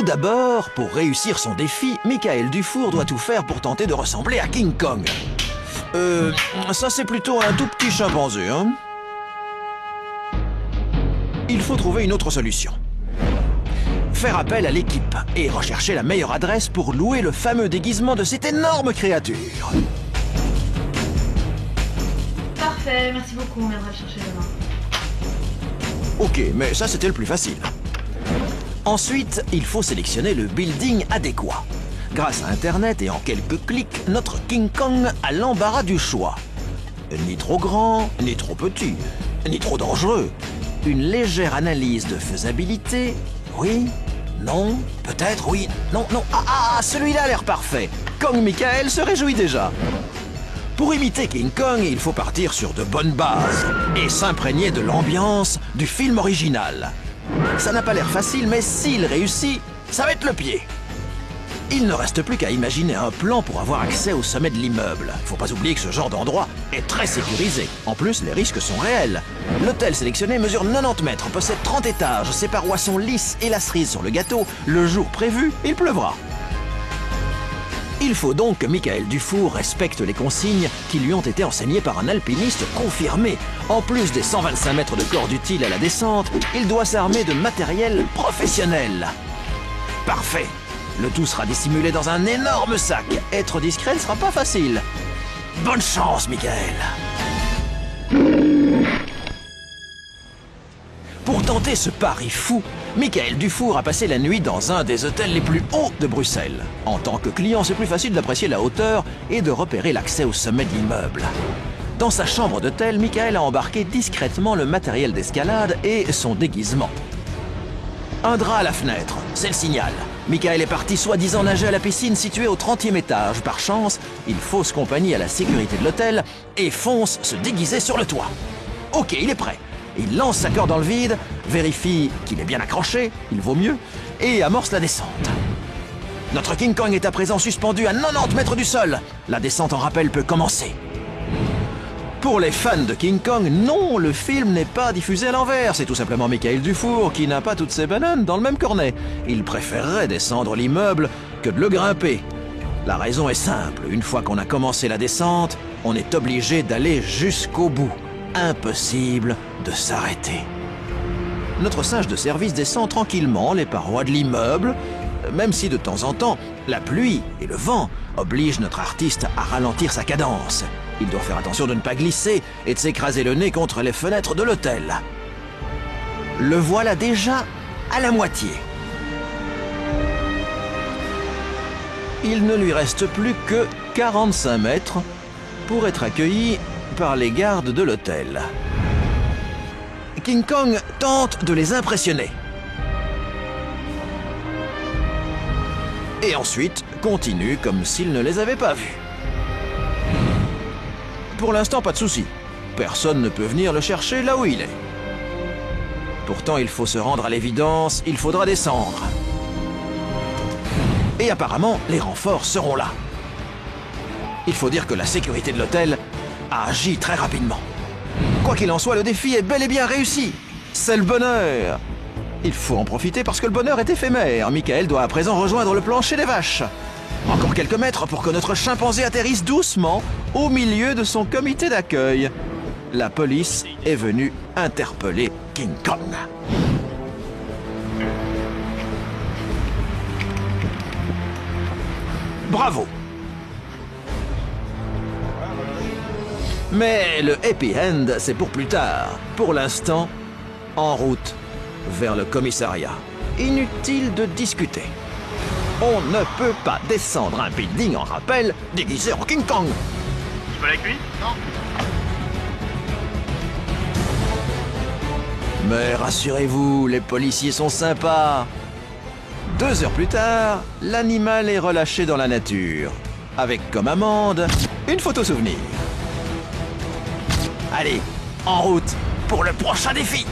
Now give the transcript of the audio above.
Tout d'abord, pour réussir son défi, Michael Dufour doit tout faire pour tenter de ressembler à King Kong. Ça c'est plutôt un tout petit chimpanzé, hein? Il faut trouver une autre solution. Faire appel à l'équipe et rechercher la meilleure adresse pour louer le fameux déguisement de cette énorme créature. Parfait, merci beaucoup, on viendra le chercher demain. Ok, mais ça c'était le plus facile. Ensuite, il faut sélectionner le building adéquat. Grâce à Internet et en quelques clics, notre King Kong a l'embarras du choix. Ni trop grand, ni trop petit, ni trop dangereux. Une légère analyse de faisabilité. Oui, non, peut-être, oui, non, non. Celui-là a l'air parfait. Kong Michael se réjouit déjà. Pour imiter King Kong, il faut partir sur de bonnes bases et s'imprégner de l'ambiance du film original. Ça n'a pas l'air facile, mais s'il réussit, ça va être le pied. Il ne reste plus qu'à imaginer un plan pour avoir accès au sommet de l'immeuble. Faut pas oublier que ce genre d'endroit est très sécurisé. En plus, les risques sont réels. L'hôtel sélectionné mesure 90 mètres, possède 30 étages, ses parois sont lisses et la cerise sur le gâteau. Le jour prévu, il pleuvra. Il faut donc que Michael Dufour respecte les consignes qui lui ont été enseignées par un alpiniste confirmé. En plus des 125 mètres de corde utiles à la descente, il doit s'armer de matériel professionnel. Parfait. Le tout sera dissimulé dans un énorme sac. Être discret ne sera pas facile. Bonne chance, Michael. Pour tenter ce pari fou, Michael Dufour a passé la nuit dans un des hôtels les plus hauts de Bruxelles. En tant que client, c'est plus facile d'apprécier la hauteur et de repérer l'accès au sommet de l'immeuble. Dans sa chambre d'hôtel, Michael a embarqué discrètement le matériel d'escalade et son déguisement. Un drap à la fenêtre, c'est le signal. Michael est parti soi-disant nager à la piscine située au 30e étage. Par chance, il fausse compagnie à la sécurité de l'hôtel et fonce se déguiser sur le toit. Ok, il est prêt. Il lance sa corde dans le vide, vérifie qu'il est bien accroché, il vaut mieux, et amorce la descente. Notre King Kong est à présent suspendu à 90 mètres du sol. La descente en rappel peut commencer. Pour les fans de King Kong, non, le film n'est pas diffusé à l'envers. C'est tout simplement Michael Dufour qui n'a pas toutes ses bananes dans le même cornet. Il préférerait descendre l'immeuble que de le grimper. La raison est simple. Une fois qu'on a commencé la descente, on est obligé d'aller jusqu'au bout. Impossible de s'arrêter. Notre singe de service descend tranquillement les parois de l'immeuble, même si de temps en temps, la pluie et le vent obligent notre artiste à ralentir sa cadence. Il doit faire attention de ne pas glisser et de s'écraser le nez contre les fenêtres de l'hôtel. Le voilà déjà à la moitié. Il ne lui reste plus que 45 mètres pour être accueilli par les gardes de l'hôtel. King Kong tente de les impressionner. Et ensuite continue comme s'il ne les avait pas vus. Pour l'instant, pas de souci. Personne ne peut venir le chercher là où il est. Pourtant, il faut se rendre à l'évidence, il faudra descendre. Et apparemment, les renforts seront là. Il faut dire que la sécurité de l'hôtel a agi très rapidement. Quoi qu'il en soit, le défi est bel et bien réussi. C'est le bonheur. Il faut en profiter parce que le bonheur est éphémère. Michael doit à présent rejoindre le plancher des vaches. Encore quelques mètres pour que notre chimpanzé atterrisse doucement au milieu de son comité d'accueil. La police est venue interpeller King Kong. Bravo! Mais le happy end, c'est pour plus tard. Pour l'instant, en route vers le commissariat. Inutile de discuter. On ne peut pas descendre un building en rappel déguisé en King Kong. Tu peux avec lui? Non. Mais rassurez-vous, les policiers sont sympas. 2 heures plus tard, l'animal est relâché dans la nature. Avec comme amende, une photo souvenir. Allez, en route pour le prochain défi!